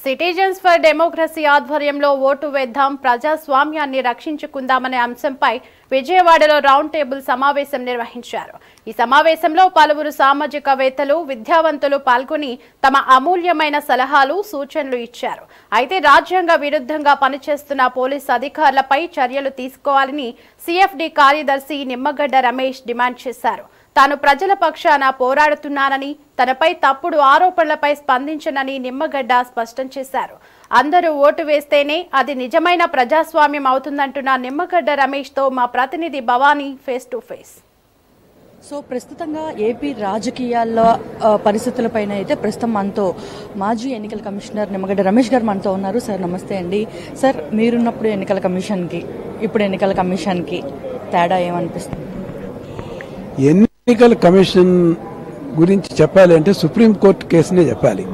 Citizens for democracy ఆధ్వర్యంలో vote వేద్దాం ప్రజాస్వామ్యాన్ని రక్షించుకుందామనే అంశంపై విజయవాడలో రౌండ్ టేబుల్ సమావేశం నిర్వహించారు. ఈ సమావేశంలో పలువురు సామాజికవేత్తలు, విద్యావంతులు పాల్గొని తమ అమూల్యమైన సలహాలు, సూచనలు ఇచ్చారు. అయితే రాజ్యాంగ విరుద్ధంగా పనిచేస్తున్న పోలీస్ అధికారులపై చర్యలు తీసుకోవాలని సిఎఫ్డి కార్యదర్శి నిమ్మగడ్డ రమేష్ డిమాండ్ చేశారు. తాను ప్రజల పక్షాన పోరాడుతున్నానని, తనపై తప్పుడు ఆరోపణలపై స్పందించనని నిమ్మగడ్డ స్పష్టం చేశారు. అందరూ ఓటు వేస్తేనే అది నిజమైన ప్రజాస్వామ్యం అవుతుందంటున్న నిమ్మగడ్డ రమేష్ తో మా ప్రతినిధి Bhavani face to face. So ప్రస్తుతంగా ఏపీ రాజకీయాల పరిస్థితులపైన అయితే ప్రస్తుతం మనతో మాజీ ఎన్నికల కమిషనర్ నిమ్మగడ్డ రమేష్ గారు మనతో ఉన్నారు. సార్ నమస్తే అండి. సార్ మీరున్నప్పుడు ఎన్నికల కమిషన్కి ఇప్పుడు ఎన్నికల కమిషన్కి తేడా ఏమనిపిస్తుంది? ఎన్నికల కమిషన్ గురించి చెప్పాలి అంటే సుప్రీంకోర్టు కేసునే చెప్పాలి.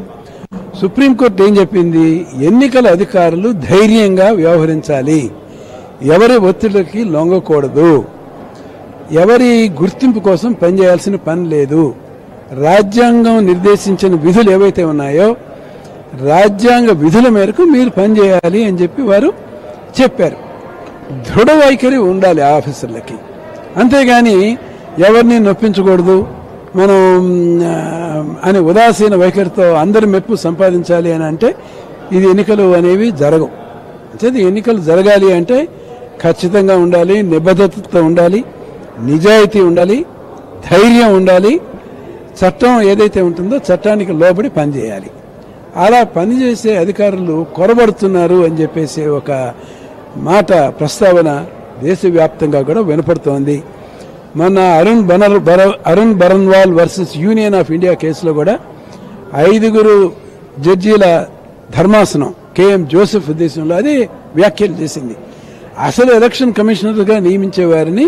సుప్రీంకోర్టు ఏం చెప్పింది? ఎన్నికల అధికారులు ధైర్యంగా వ్యవహరించాలి, ఎవరి ఒత్తిడికి లొంగకూడదు, ఎవరి గుర్తింపు కోసం పనిచేయాల్సిన పని లేదు, రాజ్యాంగం నిర్దేశించిన విధులు ఏవైతే ఉన్నాయో రాజ్యాంగ విధుల మేరకు మీరు పనిచేయాలి అని చెప్పి వారు చెప్పారు. దృఢ వైఖరి ఉండాలి ఆఫీసర్లకి, అంతేగాని ఎవరిని నొప్పించకూడదు మనం అని ఉదాసీన వైఖరితో అందరి మెప్పు సంపాదించాలి అని అంటే ఇది ఎన్నికలు అనేవి జరగవు. అంటే ఎన్నికలు జరగాలి అంటే ఖచ్చితంగా ఉండాలి, నిబద్ధతతో ఉండాలి, నిజాయితీ ఉండాలి, ధైర్యం ఉండాలి, చట్టం ఏదైతే ఉంటుందో చట్టానికి లోబడి పనిచేయాలి. అలా పనిచేసే అధికారులు కొరబడుతున్నారు అని చెప్పేసి ఒక మాట ప్రస్తావన దేశవ్యాప్తంగా కూడా వినపడుతోంది. మొన్న Arun Baranwal versus Union of India కేసులో కూడా 5 జడ్జీల ధర్మాసనం కేఎం జోసెఫ్ ఉద్దేశంలో అదే వ్యాఖ్యలు చేసింది. అసలు ఎలక్షన్ కమిషనర్గా నియమించే వారిని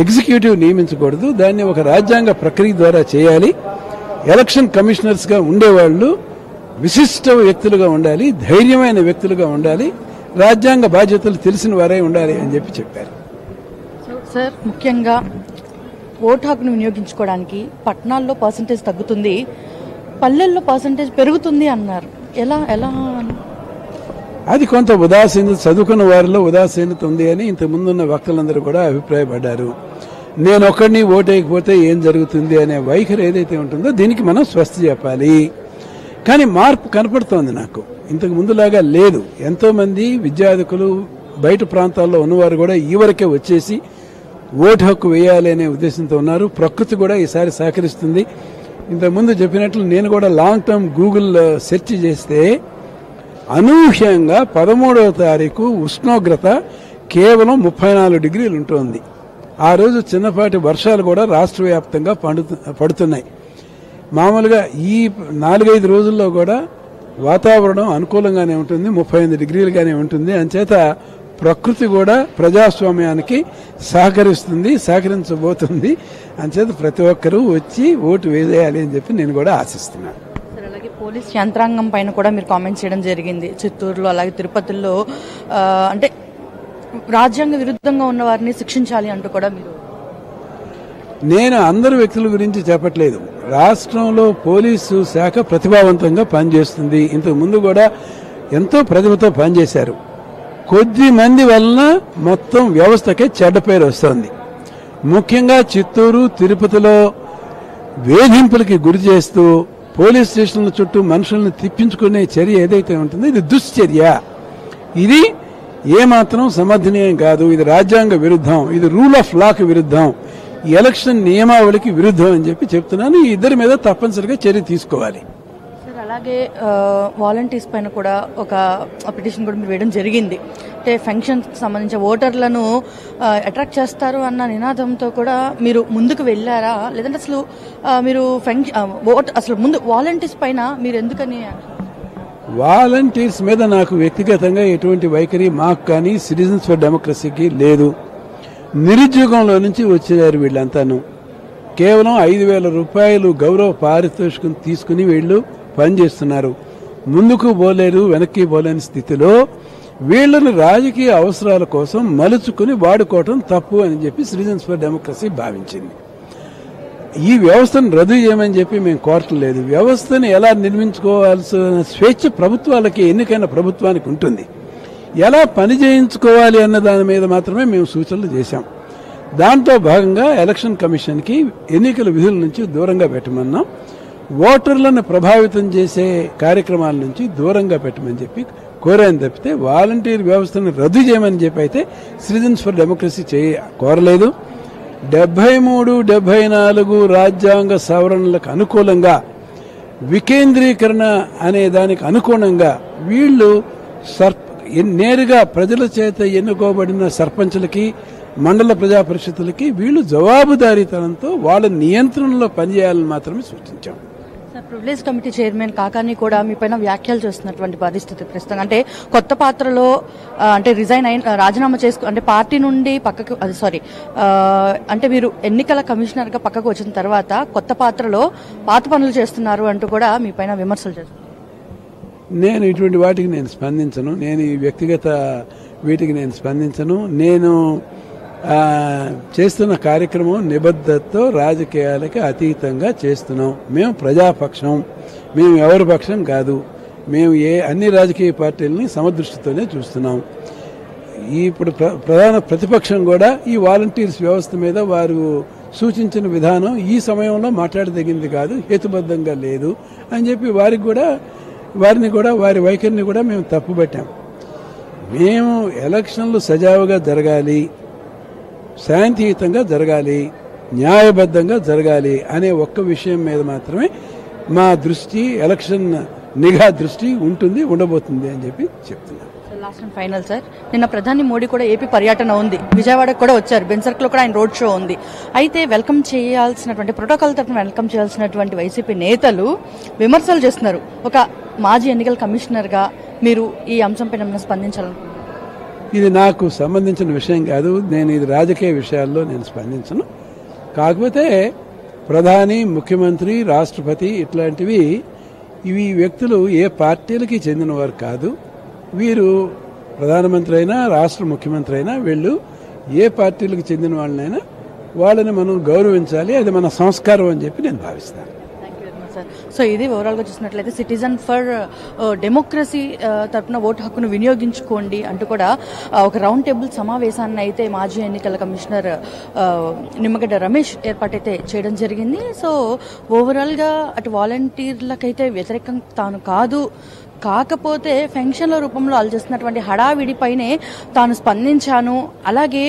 ఎగ్జిక్యూటివ్ నియమించకూడదు, దాన్ని ఒక రాజ్యాంగ ప్రక్రియ ద్వారా చేయాలి. ఎలక్షన్ కమిషనర్స్గా ఉండేవాళ్లు విశిష్ట వ్యక్తులుగా ఉండాలి, ధైర్యమైన వ్యక్తులుగా ఉండాలి, రాజ్యాంగ బాధ్యతలు తెలిసిన వారే ఉండాలి అని చెప్పి చెప్పారు. సార్ ముఖ్యంగా ఓటు హక్కును వినియోగించుకోవడానికి పట్టణాల్లో పర్సంటేజ్ తగ్గుతుంది, పల్లెల్లో పర్సంటేజ్ పెరుగుతుంది అన్నారు. ఎలా ఎలా అది కొంత ఉదాసీనత, చదువుకున్న వారిలో ఉదాసీనత ఉంది అని ఇంతకుముందున్న వక్తలందరూ కూడా అభిప్రాయపడ్డారు. నేను ఒక్కడిని ఓటేయకపోతే ఏం జరుగుతుంది అనే వైఖరి ఏదైతే ఉంటుందో దీనికి మనం స్వస్తి చెప్పాలి. కానీ మార్పు కనపడుతోంది నాకు, ఇంతకు ముందులాగా లేదు. ఎంతో మంది విద్యార్థులు బయట ప్రాంతాల్లో ఉన్నవారు కూడా ఈ వరకే వచ్చేసి ఓటు హక్కు వేయాలి అనే ఉద్దేశంతో ఉన్నారు. ప్రకృతి కూడా ఈసారి సహకరిస్తుంది. ఇంతకుముందు చెప్పినట్లు నేను కూడా లాంగ్ టర్మ్ గూగుల్ సెర్చ్ చేస్తే అనూహ్యంగా 13వ తారీఖు ఉష్ణోగ్రత కేవలం 34 డిగ్రీలు ఉంటుంది. ఆ రోజు చిన్నపాటి వర్షాలు కూడా రాష్ట్ర వ్యాప్తంగా పడుతున్నాయి. మామూలుగా ఈ 4-5 రోజుల్లో కూడా వాతావరణం అనుకూలంగానే ఉంటుంది, 38 డిగ్రీలుగానే ఉంటుంది. అంచేత ప్రకృతి కూడా ప్రజాస్వామ్యానికి సహకరిస్తుంది, సహకరించబోతుంది. అంచేత ప్రతి ఒక్కరూ వచ్చి ఓటు వేసేయాలి అని చెప్పి నేను కూడా ఆశిస్తున్నాను. అలాగే పోలీస్ యంత్రాంగం పైన కూడా మీరు కామెంట్ చేయడం జరిగింది. చిత్తూరులో అలాగే తిరుపతిలో అంటే రాజ్యాంగ విరుద్ధంగా ఉన్న వారిని శిక్షించాలి అంటూ కూడా మీరు. నేను అందరు వ్యక్తుల గురించి చెప్పట్లేదు. రాష్ట్రంలో పోలీసు శాఖ ప్రతిభావంతంగా పనిచేస్తుంది. ఇంతకు ముందు కూడా ఎంతో ప్రతిభతో పనిచేశారు. కొద్ది మంది వలన మొత్తం వ్యవస్థకే చెడ్డ పేరు వస్తుంది. ముఖ్యంగా చిత్తూరు, తిరుపతిలో వేధింపులకి గురి చేస్తూ పోలీస్ స్టేషన్ల చుట్టూ మనుషులను తిప్పించుకునే చర్య ఏదైతే ఉంటుందో ఇది దుశ్చర్య. ఇది ఏమాత్రం సమర్థనీయం కాదు. ఇది రాజ్యాంగ విరుద్ధం, ఇది రూల్ ఆఫ్ లాకి విరుద్ధం, ఎలక్షన్ నియమావళికి విరుద్ధం అని చెప్పి చెప్తున్నాను. ఈ ఇద్దరి మీద తప్పనిసరిగా చర్య తీసుకోవాలి. సార్ అలాగే వాలంటీర్స్ పైన కూడా ఒక పిటిషన్ కూడా మీరు వేయడం జరిగింది. అంటే ఫంక్షన్స్కి సంబంధించిన ఓటర్లను అట్రాక్ట్ చేస్తారు అన్న నినాదంతో కూడా మీరు ముందుకు వెళ్ళారా, లేదంటే అసలు మీరు అసలు ముందు వాలంటీర్స్ పైన మీరు ఎందుకని? వాలంటీర్స్ మీద నాకు వ్యక్తిగతంగా ఎటువంటి వైఖరి మాకు కానీ సిటిజన్స్ ఫర్ డెమోక్రసీకి లేదు. నిరుద్యోగంలో నుంచి వచ్చారు వీళ్ళంతాను. కేవలం 5,000 రూపాయలు గౌరవ పారితోషికం తీసుకుని వీళ్ళు పనిచేస్తున్నారు. ముందుకు పోలేరు, వెనక్కి పోలేని స్థితిలో వీళ్ళని రాజకీయ అవసరాల కోసం మలుచుకుని వాడుకోవటం తప్పు అని చెప్పి సిటిజన్స్ ఫర్ డెమోక్రసీ భావించింది. ఈ వ్యవస్థను రద్దు చేయమని చెప్పి మేము కోరట్లేదు. వ్యవస్థను ఎలా నిర్మించుకోవాల్సిన స్వేచ్ఛ ప్రభుత్వాలకి, ఎన్నికైన ప్రభుత్వానికి ఉంటుంది. ఎలా పని చేయించుకోవాలి అన్న దాని మీద మాత్రమే మేము సూచనలు చేశాం. దాంతో భాగంగా ఎలక్షన్ కమిషన్కి ఎన్నికల విధుల నుంచి దూరంగా పెట్టమన్నాం. ఓటర్లను ప్రభావితం చేసే కార్యక్రమాల నుంచి దూరంగా పెట్టమని చెప్పి కోరాను తప్పితే వాలంటీర్ వ్యవస్థను రద్దు చేయమని చెప్పి అయితే సిటిజన్స్ ఫర్ డెమోక్రసీ కోరలేదు. 73, 74 రాజ్యాంగ సవరణలకు అనుకూలంగా, వికేంద్రీకరణ అనే దానికి అనుగుణంగా వీళ్ళు నేరుగా ప్రజల చేత ఎన్నుకోబడిన సర్పంచులకి, మండల ప్రజా పరిషత్తులకి వీళ్ళు జవాబుదారీతనంతో వాళ్ళ నియంత్రణలో పనిచేయాలని మాత్రమే సూచించాం. Sir, privilege committee chairman Kakani కూడా మీ పైన వ్యాఖ్యలు చేస్తున్నటువంటి పరిస్థితి ప్రస్తుతం. అంటే కొత్త పాత్రలో అంటే రాజీనామా చేసుకు అంటే పార్టీ నుండి పక్కకు అంటే మీరు ఎన్నికల కమిషనర్ గా పక్కకు వచ్చిన తర్వాత కొత్త పాత్రలో పాత పనులు చేస్తున్నారు అంటూ కూడా మీ పైన విమర్శలు చేస్తున్నారు. నేను ఇటువంటి వాటికి నేను స్పందించను. నేను ఈ వ్యక్తిగత వీటికి నేను స్పందించను. నేను చేస్తున్న కార్యక్రమం నిబద్ధతతో రాజకీయాలకి అతీతంగా చేస్తున్నాం. మేము ప్రజాపక్షం, మేము ఎవరి పక్షం కాదు. మేము అన్ని రాజకీయ పార్టీలని సమదృష్టితోనే చూస్తున్నాం. ఇప్పుడు ప్రధాన ప్రతిపక్షం కూడా ఈ వాలంటీర్స్ వ్యవస్థ మీద వారు సూచించిన విధానం ఈ సమయంలో మాట్లాడదగింది కాదు, హేతుబద్ధంగా లేదు అని చెప్పి వారిని కూడా వారి వైఖరిని కూడా మేము తప్పుపట్టాం. మేము ఎలక్షన్లు సజావుగా జరగాలి, శాంతియుతంగా జరగాలి, న్యాయబద్ధంగా జరగాలి అనే ఒక్క విషయం మీద మాత్రమే మా దృష్టి, ఎలక్షన్ నిఘా దృష్టి ఉండబోతుంది అని చెప్పి చెప్తున్నాను. లాస్ట్ అండ్ ఫైనల్ సార్, నిన్న ప్రధాని మోడీ కూడా ఏపీ పర్యటన ఉంది, విజయవాడకు కూడా వచ్చారు, బెన్సర్క్ లో కూడా ఆయన రోడ్ షో ఉంది. అయితే వెల్కమ్ చేయాల్సినటువంటి ప్రోటోకాల్ తరఫున వెల్కమ్ చేయాల్సినటువంటి వైసీపీ నేతలు విమర్శలు చేస్తున్నారు. ఒక మాజీ ఎన్నికల కమిషనర్ గా మీరు ఈ అంశంపై ఏమైనా స్పందించాలనుకుంటున్నారు? ఇది నాకు సంబంధించిన విషయం కాదు. నేను ఇది రాజకీయ విషయాల్లో నేను స్పందించను. కాకపోతే ప్రధాని, ముఖ్యమంత్రి, రాష్ట్రపతి ఇట్లాంటివి ఇవి వ్యక్తులు ఏ పార్టీలకి చెందినవారు కాదు. వీరు ప్రధానమంత్రి అయినా, రాష్ట్ర ముఖ్యమంత్రి అయినా వీళ్ళు ఏ పార్టీలకు చెందిన వాళ్ళనైనా వాళ్ళని మనం గౌరవించాలి. అది మన సంస్కారం అని చెప్పి నేను భావిస్తాను. సో ఇది ఓవరాల్ గా చూసినట్లయితే సిటిజన్ ఫర్ డెమోక్రసీ తరఫున ఓటు హక్కును వినియోగించుకోండి అంటూ కూడా ఒక రౌండ్ టేబుల్ సమావేశాన్ని అయితే మాజీ ఎన్నికల కమిషనర్ నిమ్మగడ్డ రమేష్ ఏర్పాటైతే చేయడం జరిగింది. సో ఓవరాల్ గా అటు వాలంటీర్లకైతే వ్యతిరేకం తాను కాదు, కాకపోతే పెన్షన్ల రూపంలో వాళ్ళు చేస్తున్నటువంటి హడావిడిపైనే తాను స్పందించాను. అలాగే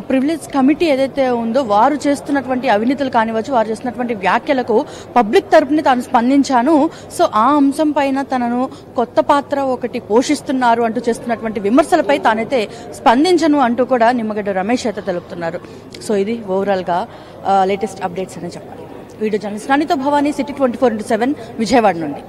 ప్రివిలేజ్ కమిటీ ఏదైతే ఉందో వారు చేస్తున్నటువంటి అవినీతులు కానివచ్చు, వారు చేస్తున్నటువంటి వ్యాఖ్యలకు పబ్లిక్ తరపున తాను స్పందించాను. సో ఆ అంశం పైన తనను కొత్త పాత్ర ఒకటి పోషిస్తున్నారు అంటూ చేస్తున్నటువంటి విమర్శలపై తానైతే స్పందించను అంటూ కూడా నిమ్మగడ్డ రమేష్ అయితే తెలుపుతున్నారు. సో ఇది ఓవరాల్ గా లేటెస్ట్ అప్డేట్స్ అని చెప్పాలి. వీడియో జర్నలిస్ట్ రాణితో భవానీ, సిటీ 24/7 విజయవాడ నుండి.